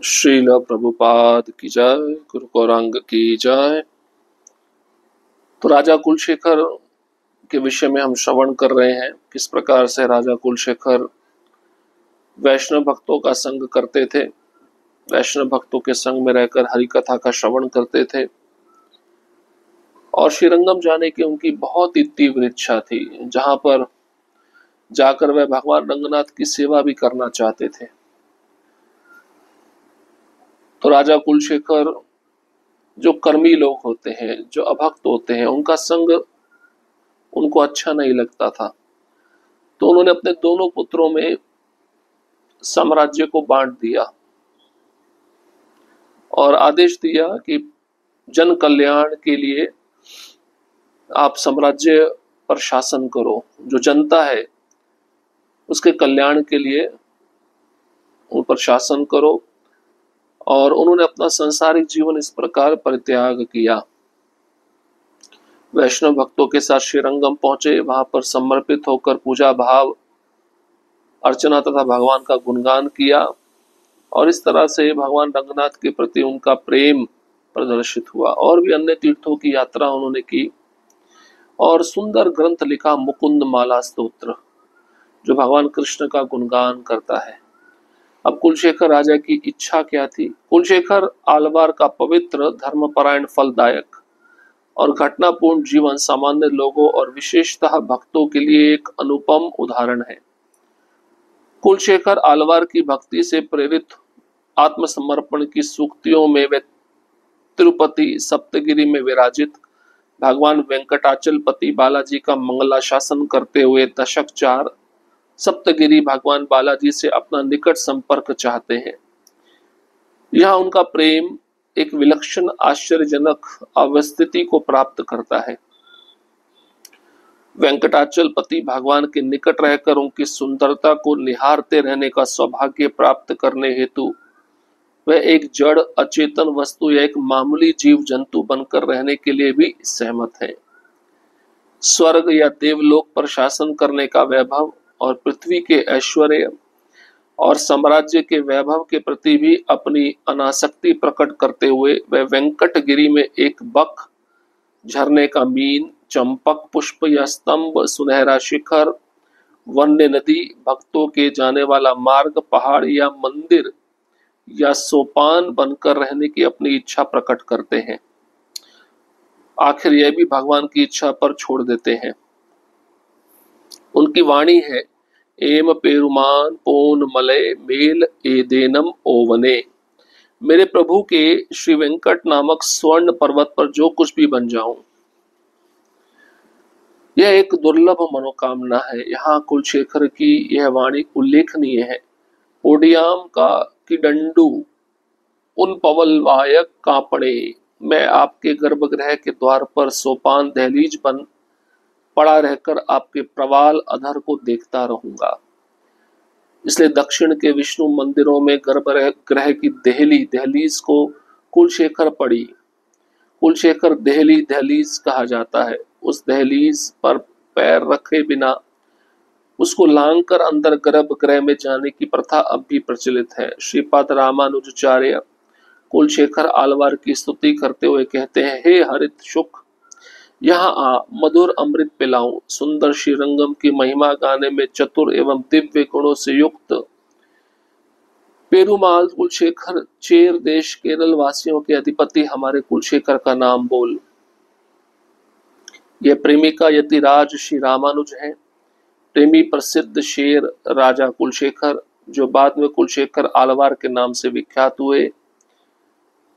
श्रील प्रभुपाद की जय, गुरु गौरांग की जय। तो राजा कुलशेखर के विषय में हम श्रवण कर रहे हैं, किस प्रकार से राजा कुलशेखर वैष्णव भक्तों का संग करते थे, वैष्णव भक्तों के संग में रहकर हरि कथा का श्रवण करते थे और श्रीरंगम जाने की उनकी बहुत ही तीव्र इच्छा थी, जहां पर जाकर वह भगवान रंगनाथ की सेवा भी करना चाहते थे। तो राजा कुलशेखर जो कर्मी लोग होते हैं, जो अभक्त होते हैं, उनका संग उनको अच्छा नहीं लगता था। तो उन्होंने अपने दोनों पुत्रों में साम्राज्य को बांट दिया और आदेश दिया कि जन कल्याण के लिए आप साम्राज्य पर शासन करो, जो जनता है उसके कल्याण के लिए उन पर शासन करो। और उन्होंने अपना सांसारिक जीवन इस प्रकार परित्याग किया। वैष्णव भक्तों के साथ श्रीरंगम पहुंचे, वहां पर समर्पित होकर पूजा भाव अर्चना तथा भगवान का गुणगान किया और इस तरह से भगवान रंगनाथ के प्रति उनका प्रेम प्रदर्शित हुआ। और भी अन्य तीर्थों की यात्रा उन्होंने की और सुंदर ग्रंथ लिखा, मुकुंद माला स्तोत्र, जो भगवान कृष्ण का गुणगान करता है। अब कुलशेखर राजा की इच्छा क्या थी? कुलशेखर आलवार का पवित्र, धर्मपरायण, फलदायक और घटनापूर्ण जीवन सामान्य लोगों और विशेषतः भक्तों के लिए एक अनुपम उदाहरण है। कुलशेखर आलवार की भक्ति से प्रेरित आत्मसमर्पण की सूक्तियों में वे तिरुपति सप्तगिरी में विराजित भगवान वेंकटाचलपति बालाजी का मंगलाशासन करते हुए दशक 4 सप्तगिरी भगवान बालाजी से अपना निकट संपर्क चाहते हैं। यह उनका प्रेम एक विलक्षण, आश्चर्यजनक अवस्थिति को प्राप्त करता है। वेंकटाचलपति भगवान के निकट रहकर उनकी सुंदरता को निहारते रहने का सौभाग्य प्राप्त करने हेतु वह एक जड़, अचेतन वस्तु या एक मामूली जीव जंतु बनकर रहने के लिए भी सहमत है। स्वर्ग या देवलोक पर शासन करने का वैभव और पृथ्वी के ऐश्वर्य और साम्राज्य के वैभव के प्रति भी अपनी अनासक्ति प्रकट करते हुए वह वेंकटगिरी में एक बक, झरने का मीन, चंपक पुष्प या स्तंभ, सुनहरा शिखर, वन्य नदी, भक्तों के जाने वाला मार्ग, पहाड़ या मंदिर या सोपान बनकर रहने की अपनी इच्छा प्रकट करते हैं। आखिर यह भी भगवान की इच्छा पर छोड़ देते हैं। उनकी वाणी है, एम पेरुमान पोन मलय मेल एदेनम ओवने। मेरे प्रभु के श्री वेंकट नामक स्वर्ण पर्वत पर जो कुछ भी बन जाऊं। यह एक दुर्लभ मनोकामना है। यहाँ कुलशेखर की यह वाणी उल्लेखनीय है। ओडियाम का किडंडू उन पवल वायक कांपड़े, मैं आपके गर्भगृह के द्वार पर सोपान दहलीज बन पड़ा रहकर आपके प्रवाल अधर को देखता रहूंगा। इसलिए दक्षिण के विष्णु मंदिरों में गर्भगृह की दहलीज को कुलशेखर पड़ी। कुलशेखर दहलीज कहा जाता है। उस दहलीज पर पैर रखे बिना उसको लांग कर अंदर गर्भगृह में जाने की प्रथा अब भी प्रचलित है। श्रीपाद रामानुजाचार्य कुलशेखर आलवार की स्तुति करते हुए कहते हैं, हे हरित शुक, यहाँ आ, मधुर अमृत पिलाऊं। सुंदर श्रीरंगम की महिमा गाने में चतुर एवं दिव्य गुणों से युक्त पेरुमाल कुलशेखर, चेर देश केरल वासियों के अधिपति हमारे कुलशेखर का नाम बोल। यह प्रेमिका यतिराज श्री रामानुज है। प्रेमी प्रसिद्ध शेर राजा कुलशेखर, जो बाद में कुलशेखर आलवार के नाम से विख्यात हुए।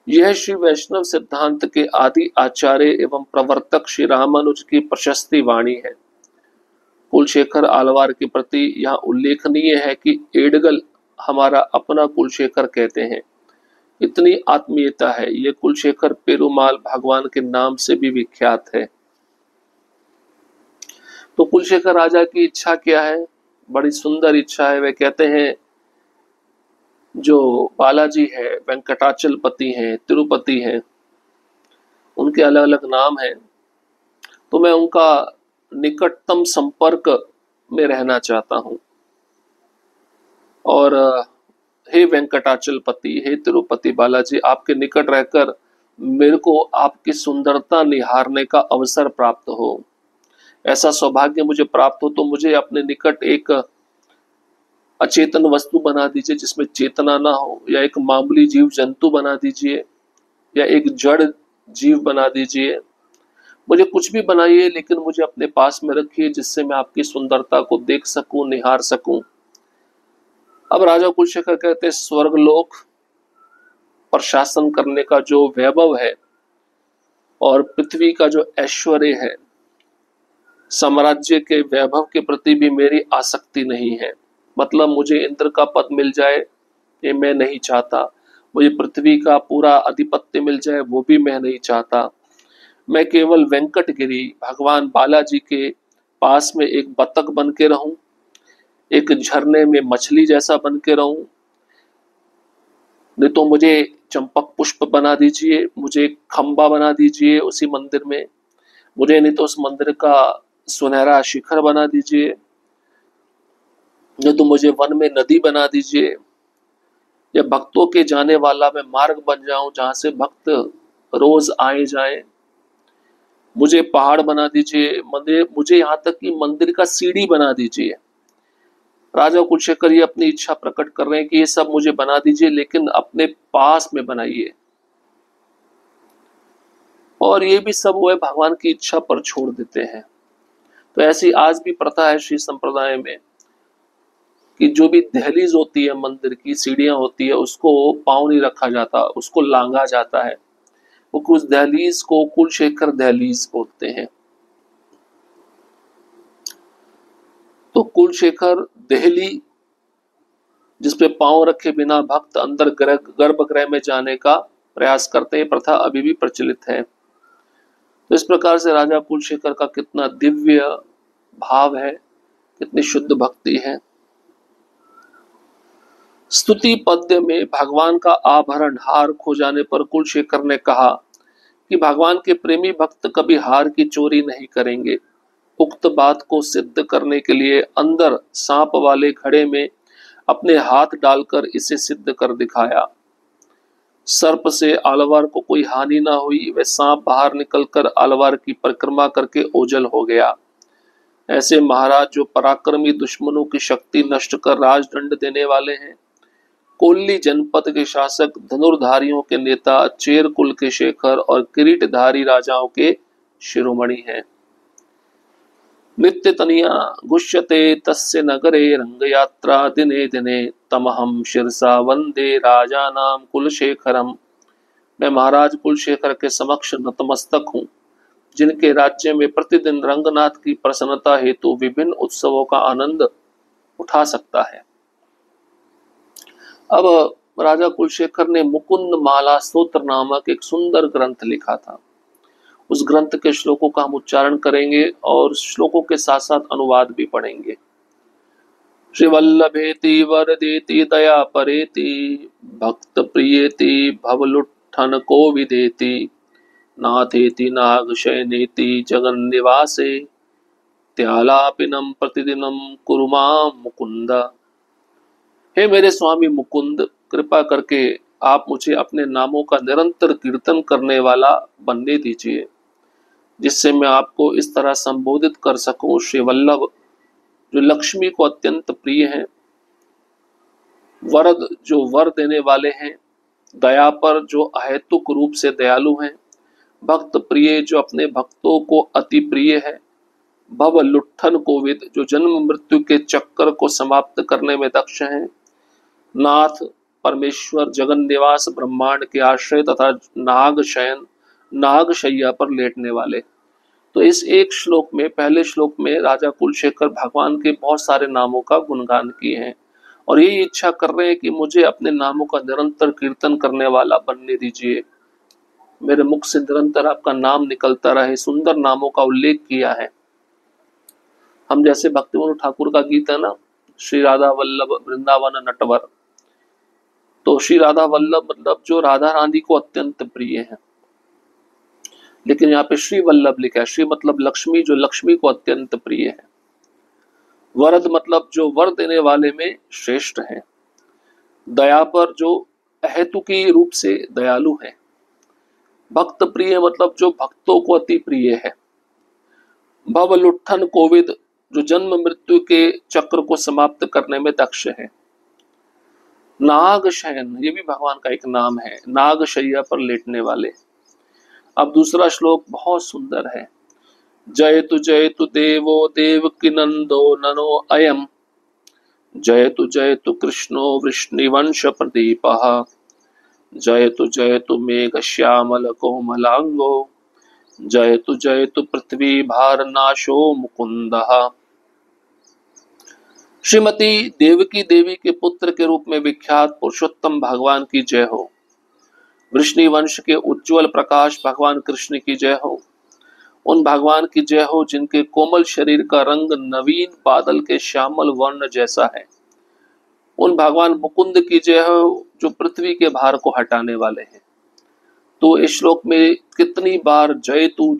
यह श्री वैष्णव सिद्धांत के आदि आचार्य एवं प्रवर्तक श्री रामानुज की प्रशस्ति वाणी है। कुलशेखर आलवार के प्रति यह उल्लेखनीय है कि एडगल हमारा अपना कुलशेखर कहते हैं। इतनी आत्मीयता है। ये कुलशेखर पेरुमाल भगवान के नाम से भी विख्यात है। तो कुलशेखर राजा की इच्छा क्या है? बड़ी सुंदर इच्छा है। वे कहते हैं, जो बालाजी है, वेंकटाचलपति हैं, तिरुपति हैं, उनके अलग अलग नाम हैं, तो मैं उनका निकटतम संपर्क में रहना चाहता हूं। और हे वेंकटाचलपति, हे तिरुपति बालाजी, आपके निकट रहकर मेरे को आपकी सुंदरता निहारने का अवसर प्राप्त हो, ऐसा सौभाग्य मुझे प्राप्त हो, तो मुझे अपने निकट एक अचेतन वस्तु बना दीजिए जिसमें चेतना ना हो, या एक मामूली जीव जंतु बना दीजिए, या एक जड़ जीव बना दीजिए, मुझे कुछ भी बनाइए, लेकिन मुझे अपने पास में रखिए जिससे मैं आपकी सुंदरता को देख सकूं, निहार सकूं। अब राजा कुलशेखर कहते हैं, स्वर्गलोक पर शासन करने का जो वैभव है और पृथ्वी का जो ऐश्वर्य है, साम्राज्य के वैभव के प्रति भी मेरी आसक्ति नहीं है। मतलब मुझे इंद्र का पद मिल जाए ये मैं नहीं चाहता, मुझे पृथ्वी का पूरा अधिपत्य मिल जाए वो भी मैं नहीं चाहता। मैं केवल वेंकटगिरी भगवान बालाजी के पास में एक बतख बन के रहूं, एक झरने में मछली जैसा बन के रहूं, नहीं तो मुझे चंपक पुष्प बना दीजिए, मुझे खंबा बना दीजिए उसी मंदिर में, मुझे नहीं तो उस मंदिर का सुनहरा शिखर बना दीजिए, नहीं तो मुझे वन में नदी बना दीजिए, या भक्तों के जाने वाला मैं मार्ग बन जाऊं जहां से भक्त रोज आए जाएं, मुझे पहाड़ बना दीजिए, मंदिर, मुझे यहाँ तक कि मंदिर का सीढ़ी बना दीजिए। राजा कुलशेखर ये अपनी इच्छा प्रकट कर रहे हैं कि ये सब मुझे बना दीजिए, लेकिन अपने पास में बनाइए। और ये भी सब वो है भगवान की इच्छा पर छोड़ देते हैं। तो ऐसी आज भी प्रथा है श्री संप्रदाय में कि जो भी दहलीज होती है, मंदिर की सीढ़ियां होती है, उसको पांव नहीं रखा जाता, उसको लांगा जाता है। वो उस दहलीज को कुलशेखर दहलीज बोलते हैं। तो कुलशेखर देहली जिसपे पांव रखे बिना भक्त अंदर गर्भगृह में जाने का प्रयास करते हैं, प्रथा अभी भी प्रचलित है। तो इस प्रकार से राजा कुलशेखर का कितना दिव्य भाव है, कितनी शुद्ध भक्ति है। स्तुति पद्य में भगवान का आभरण हार खो जाने पर कुलशेखर ने कहा कि भगवान के प्रेमी भक्त कभी हार की चोरी नहीं करेंगे। उक्त बात को सिद्ध करने के लिए अंदर सांप वाले घड़े में अपने हाथ डालकर इसे सिद्ध कर दिखाया। सर्प से आलवार को कोई हानि ना हुई, वह सांप बाहर निकलकर आलवार की परिक्रमा करके ओझल हो गया। ऐसे महाराज जो पराक्रमी दुश्मनों की शक्ति नष्ट कर राजदंड देने वाले हैं, कोल्ली जनपद के शासक, धनुर्धारियों के नेता, चेर कुल के शेखर और किरीटधारी राजाओं के शिरोमणि हैं। नित्य तनिया गुष्यते तस्य नगरे रंग यात्रा दिने दिने तमहम शिरसा वंदे राजा नाम कुलशेखरम। मैं महाराज कुलशेखर के समक्ष नतमस्तक हूँ, जिनके राज्य में प्रतिदिन रंगनाथ की प्रसन्नता हेतु विभिन्न उत्सवों का आनंद उठा सकता है। अब राजा कुलशेखर ने मुकुंद माला स्तोत्र नामक एक सुंदर ग्रंथ लिखा था। उस ग्रंथ के श्लोकों का हम उच्चारण करेंगे और श्लोकों के साथ साथ अनुवाद भी पढ़ेंगे। श्री वल्लभेति वरदेति दया परेति भक्त प्रियेति भवलुट्ठन को विदेति नाथेति नागशयनेति जगन निवासे त्यालापिनम प्रतिदिनम कुरुमा मुकुंद। हे मेरे स्वामी मुकुंद, कृपा करके आप मुझे अपने नामों का निरंतर कीर्तन करने वाला बनने दीजिए, जिससे मैं आपको इस तरह संबोधित कर सकूं। श्री वल्लभ जो लक्ष्मी को अत्यंत प्रिय हैं, वरद जो वर देने वाले हैं, दया पर जो अहेतुक रूप से दयालु हैं, भक्त प्रिय जो अपने भक्तों को अति प्रिय है, भव लुट्ठन कोविद जो जन्म मृत्यु के चक्कर को समाप्त करने में दक्ष हैं, नाथ परमेश्वर जगन निवास ब्रह्मांड के आश्रय तथा नाग शयन नाग शैया पर लेटने वाले। तो इस एक श्लोक में, पहले श्लोक में राजा कुलशेखर भगवान के बहुत सारे नामों का गुणगान किए हैं और ये इच्छा कर रहे हैं कि मुझे अपने नामों का निरंतर कीर्तन करने वाला बनने दीजिए, मेरे मुख से निरंतर आपका नाम निकलता रहे। सुंदर नामों का उल्लेख किया है। हम जैसे भक्तिविनोद ठाकुर का गीत है ना, श्री राधा वल्लभ वृंदावन नटवर, तो श्री राधा वल्लभ मतलब जो राधा रानी को अत्यंत प्रिय है, लेकिन यहाँ पे श्री वल्लभ लिखा है। श्री मतलब लक्ष्मी, जो लक्ष्मी को अत्यंत प्रिय है। वरद मतलब जो वर देने वाले में श्रेष्ठ है। दया पर जो अहेतुकी रूप से दयालु है। भक्त प्रिय मतलब जो भक्तों को अति प्रिय है। भव लुट्ठन कोविद जो जन्म मृत्यु के चक्र को समाप्त करने में दक्ष है। नाग शयन ये भी भगवान का एक नाम है, नाग शैया पर लेटने वाले। अब दूसरा श्लोक बहुत सुंदर है। जयतु देवो देवकी नंदो ननो अयम, जयतु कृष्णो वृष्णिवंश प्रदीपः, जयतु मेघ श्यामल कोमलांगो, जयतु पृथ्वी भार नाशो मुकुंदः। श्रीमती देवकी देवी के पुत्र के रूप में विख्यात पुरुषोत्तम भगवान की जय हो। वृष्णि वंश के उज्जवल प्रकाश भगवान कृष्ण की जय हो। उन भगवान की जय हो जिनके कोमल शरीर का रंग नवीन बादल के श्यामल वर्ण जैसा है। उन भगवान मुकुंद की जय हो जो पृथ्वी के भार को हटाने वाले हैं। तो इस श्लोक में कितनी बार जयतु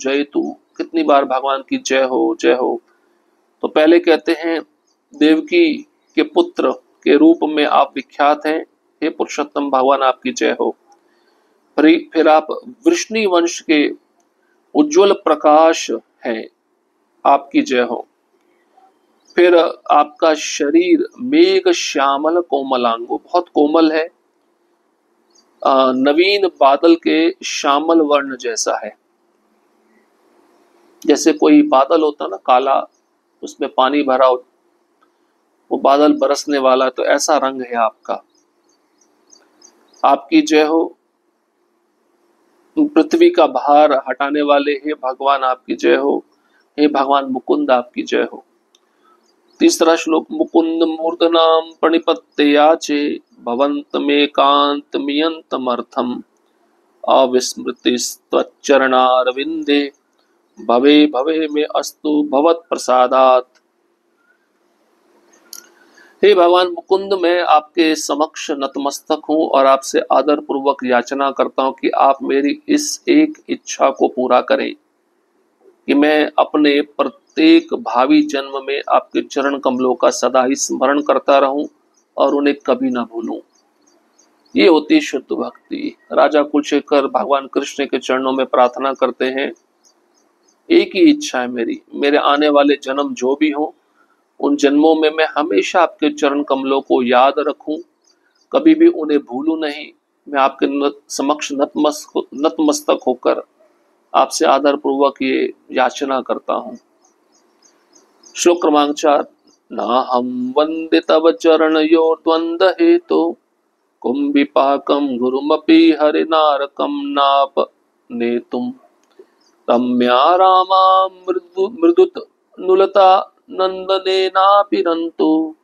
कितनी बार भगवान की जय हो जय हो। तो पहले कहते हैं देवकी के पुत्र के रूप में आप विख्यात हैं, हे पुरुषोत्तम भगवान आपकी जय हो। फिर आप वृष्णि वंश के उज्जवल प्रकाश हैं, आपकी जय हो। फिर आपका शरीर मेघ श्यामल कोमलांगो बहुत कोमल है, नवीन बादल के श्यामल वर्ण जैसा है। जैसे कोई बादल होता ना काला, उसमें पानी भरा हो, वो बादल बरसने वाला, तो ऐसा रंग है आपका। आपकी जय हो। पृथ्वी का भार हटाने वाले हे भगवान आपकी जय हो। हे भगवान मुकुंद आपकी जय हो। तीसरा श्लोक मुकुंद मूर्धनाम प्रणिपत्ते याचे भवंत में कांत मियंतमर्थम अविस्मृतिस्त्वच्चरणारविंदे भवे भवे में अस्तु भवत प्रसादात। हे भगवान मुकुंद मैं आपके समक्ष नतमस्तक हूँ और आपसे आदर पूर्वक याचना करता हूँ कि आप मेरी इस एक इच्छा को पूरा करें कि मैं अपने प्रत्येक भावी जन्म में आपके चरण कमलों का सदा ही स्मरण करता रहूं और उन्हें कभी ना भूलूं। ये होती शुद्ध भक्ति। राजा कुलशेखर भगवान कृष्ण के चरणों में प्रार्थना करते हैं, एक ही इच्छा है मेरी, मेरे आने वाले जन्म जो भी हो उन जन्मों में मैं हमेशा आपके चरण कमलों को याद रखूं, कभी भी उन्हें भूलूं नहीं। मैं आपके समक्ष नतमस्तक होकर आपसे आदर पूर्वक ये याचना करता हूं। श्लोक क्रमांक 4 ना हम वंदे तव चरण यो द्वंद हेतु कुंभिपाकम गुरुमपि हरिनारकम नाप नेतुम रम्या रामा मृदुत नुलता नंदनेनापि रंतु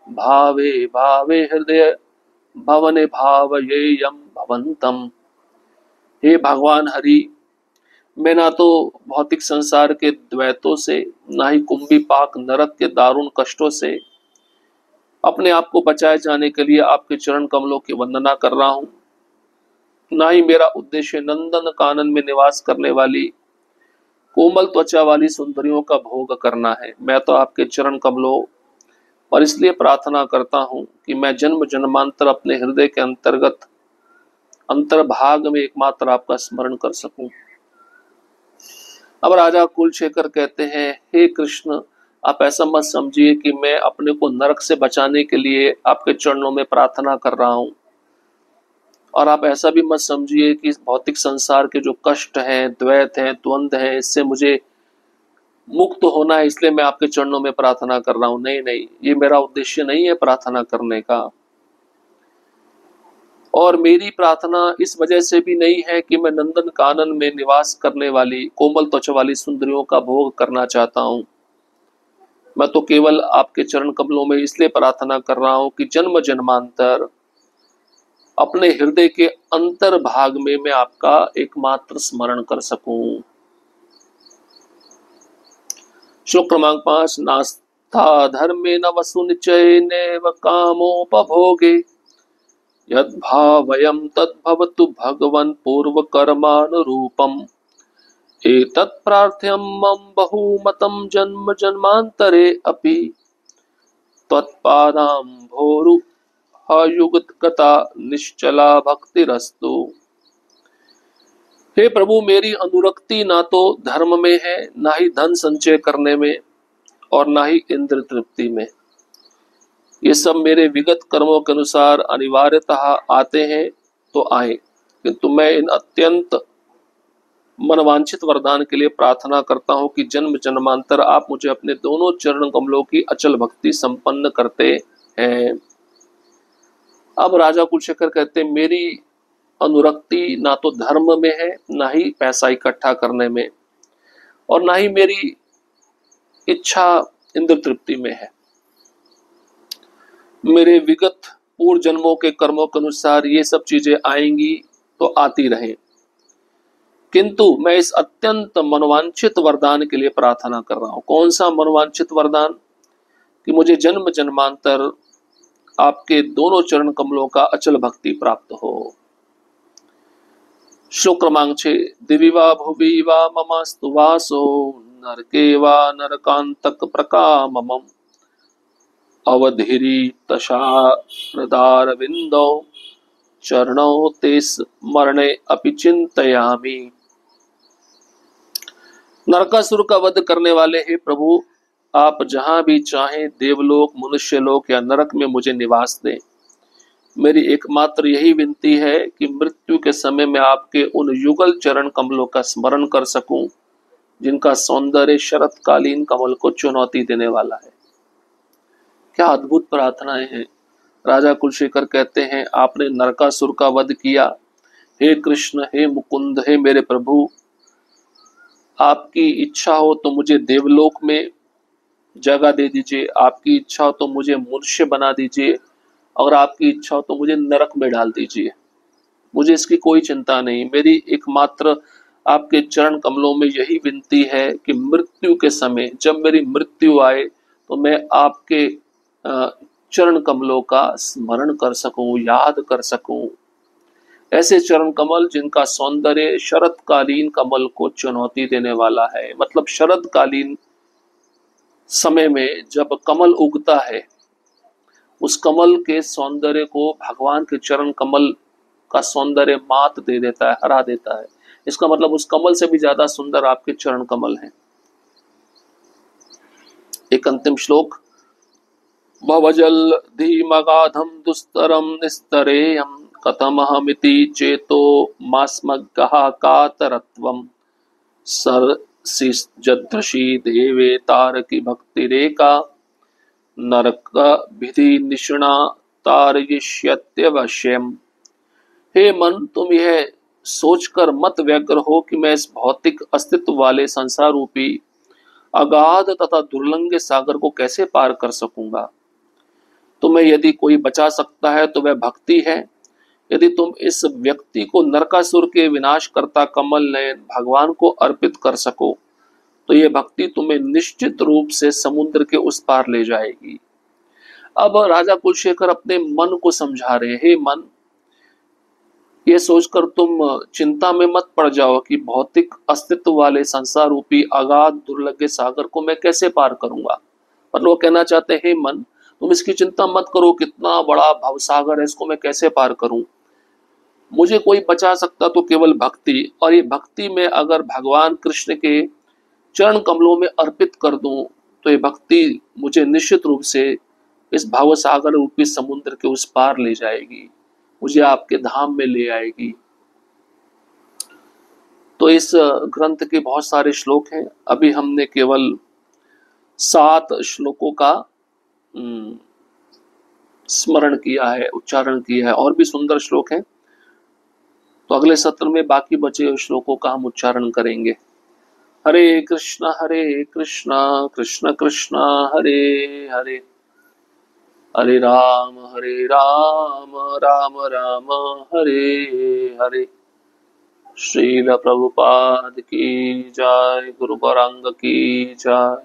भावे भावे हृदय भवने भावयेयम भवंतम। हे भगवान हरि, मैं ना तो भौतिक संसार के द्वैतों से, ना ही कुंभिपाक नरक के दारुण कष्टों से अपने आप को बचाए जाने के लिए आपके चरण कमलों की वंदना कर रहा हूं, ना ही मेरा उद्देश्य नंदन कानन में निवास करने वाली कोमल त्वचा वाली सुंदरियों का भोग करना है। मैं तो आपके चरण कमलों पर इसलिए प्रार्थना करता हूं कि मैं जन्म जन्मांतर अपने हृदय के अंतर्गत अंतर्भाग में एकमात्र आपका स्मरण कर सकूं। अब राजा कुलशेखर कहते हैं, हे कृष्ण, आप ऐसा मत समझिए कि मैं अपने को नरक से बचाने के लिए आपके चरणों में प्रार्थना कर रहा हूं, और आप ऐसा भी मत समझिए कि भौतिक संसार के जो कष्ट हैं, द्वैत हैं, द्वंद्व हैं, इससे मुझे मुक्त होना है इसलिए मैं आपके चरणों में प्रार्थना कर रहा हूं। नहीं नहीं, ये मेरा उद्देश्य नहीं है प्रार्थना करने का, और मेरी प्रार्थना इस वजह से भी नहीं है कि मैं नंदन कानन में निवास करने वाली कोमल त्वचा वाली सुंदरियों का भोग करना चाहता हूं। मैं तो केवल आपके चरण कमलों में इसलिए प्रार्थना कर रहा हूं कि जन्म जन्मांतर अपने हृदय के अंतर भाग में मैं आपका एकमात्र स्मरण कर सकूं। श्लोक क्रमांक 5 नास्था धर्मे न वसु निचयेनेव कामोपभोगे यद्भावयं तद्भवतु भगवन् पूर्वकर्मानुरूपम् एतत् प्रार्थ्यं मम बहुमतं जन्म जन्मान्तरे अपि त्वत्पादाम्भोरु युगत गता निश्चला भक्तिरस्तु। हे प्रभु, मेरी अनुरक्ति ना तो धर्म में है, ना ही धन संचय करने में, और ना ही इंद्र तृप्ति में। ये सब मेरे विगत कर्मों के अनुसार अनिवार्यतः आते हैं तो आए, किंतु मैं इन अत्यंत मनवांछित वरदान के लिए प्रार्थना करता हूं कि जन्म जन्मांतर आप मुझे अपने दोनों चरण कमलों की अचल भक्ति संपन्न करते हैं। अब राजा कुलशेखर कहते हैं, मेरी अनुरक्ति ना तो धर्म में है, ना ही पैसा इकट्ठा करने में, और ना ही मेरी इच्छा इंद्र तृप्ति में है। मेरे विगत पूर्व जन्मों के कर्मों के अनुसार ये सब चीजें आएंगी तो आती रहें, किंतु मैं इस अत्यंत मनोवांछित वरदान के लिए प्रार्थना कर रहा हूं। कौन सा मनोवांछित वरदान? कि मुझे जन्म जन्मांतर आपके दोनों चरण कमलों का अचल भक्ति प्राप्त हो। श्लोक क्रमांक 6। दिवि वा भुवि वा ममास्तु वासो, नरके वा नरकांतक प्रकाममम्, अवधिरीतशारदार विंदौ, चरणौ ते स्मरणे अपि चिंतयामि। नरकासुर का वध करने वाले हे प्रभु, आप जहां भी चाहें देवलोक, मनुष्यलोक या नरक में मुझे निवास दें। मेरी एकमात्र यही विनती है कि मृत्यु के समय में आपके उन युगल चरण कमलों का स्मरण कर सकूं, जिनका सौंदर्य शरतकालीन कमल को चुनौती देने वाला है। क्या अद्भुत प्रार्थनाएं हैं। राजा कुलशेखर कहते हैं, आपने नरकासुर का वध किया। हे कृष्ण, हे मुकुंद, हे मेरे प्रभु, आपकी इच्छा हो तो मुझे देवलोक में जगह दे दीजिए, आपकी इच्छा हो तो मुझे मनुष्य बना दीजिए, और आपकी इच्छा हो तो मुझे नरक में डाल दीजिए। मुझे इसकी कोई चिंता नहीं। मेरी एकमात्र आपके चरण कमलों में यही विनती है कि मृत्यु के समय, जब मेरी मृत्यु आए, तो मैं आपके चरण कमलों का स्मरण कर सकूं, याद कर सकूं। ऐसे चरण कमल जिनका सौंदर्य शरतकालीन कमल को चुनौती देने वाला है। मतलब शरतकालीन समय में जब कमल उगता है, उस कमल के सौंदर्य को भगवान के चरण कमल का सौंदर्य मात दे देता है, हरा देता है। इसका मतलब उस कमल से भी ज्यादा सुंदर आपके चरण कमल हैं। एक अंतिम श्लोक। भवजल धीमगाधम दुस्तरम निस्तरेयम, कथमहमिति चेतो मास्मग्गः कातरत्वम, सरसिजदृशी देवे तारकी भक्तिरेका, नरक विधि निष्णा तारयिष्यत्यवश्यम। हे मन, तुम यह सोचकर मत व्यग्र हो कि मैं इस भौतिक अस्तित्व वाले संसार रूपी अगाध तथा दुर्लंघ सागर को कैसे पार कर सकूंगा। तुम्हें यदि कोई बचा सकता है तो वह भक्ति है। यदि तुम इस व्यक्ति को नरकासुर के विनाशकर्ता कमल नयन भगवान को अर्पित कर सको, तो यह भक्ति तुम्हें निश्चित रूप से समुद्र के उस पार ले जाएगी। अब राजा कुलशेखर अपने मन को समझा रहे। हे मन, ये सोचकर तुम चिंता में मत पड़ जाओ कि भौतिक अस्तित्व वाले संसार रूपी अगाध दुर्लभ सागर को मैं कैसे पार करूंगा। मतलब वो कहना चाहते हैं, हे मन, तुम इसकी चिंता मत करो, कितना बड़ा भवसागर है, इसको मैं कैसे पार करूं। मुझे कोई बचा सकता तो केवल भक्ति, और ये भक्ति में अगर भगवान कृष्ण के चरण कमलों में अर्पित कर दूं, तो ये भक्ति मुझे निश्चित रूप से इस भवसागर रूपी समुद्र के उस पार ले जाएगी, मुझे आपके धाम में ले आएगी। तो इस ग्रंथ के बहुत सारे श्लोक हैं। अभी हमने केवल 7 श्लोकों का स्मरण किया है, उच्चारण किया है। और भी सुंदर श्लोक हैं, तो अगले सत्र में बाकी बचे हुए श्लोकों का हम उच्चारण करेंगे। हरे कृष्णा कृष्ण कृष्ण हरे हरे, हरे राम राम राम हरे हरे। श्रील प्रभुपाद की जय, गुरु गौरांग की जय।